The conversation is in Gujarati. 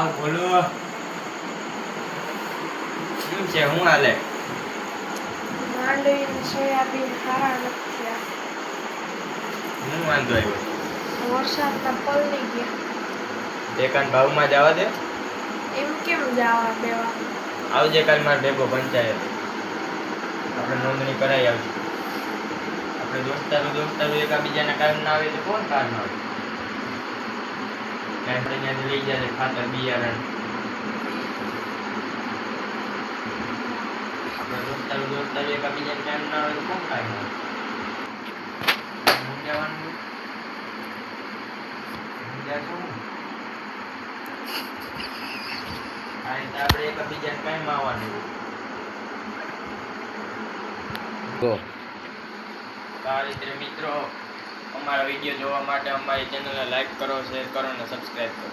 આવ બોલો શું છે હું હાલે માંડવી સોયાબીન હારા નથી હું વાંધો આવ્યો વરસાદના પલળી ગયા દેકાન ભાવમાં જવા દે એમ કેમ જવા દેવા આવજે કાલ મારે ભેગો પંચાયત આપણે નોંધણી કરાવી આવશું આપણે દોસ્તારો એકાબીજાના કામ ના આવે તો કોણ કામ ના આવે આપણે ત્યાંથી લઈ જાય ખાતર બિયારણ આપણે દોસ્તારો એકાબીજાને કામ ના આવે તો કોણ કામ ના આવે મૂંઝાવાનું મૂંઝાશું આ રીતે આપણે એકબીજાને કામ આવવાનું તો આ રીતે મિત્રો અમારા વિડીયો જોવા માટે અમારી ચેનલને લાઈક કરો શેર કરો અને સબસ્ક્રાઈબ કરો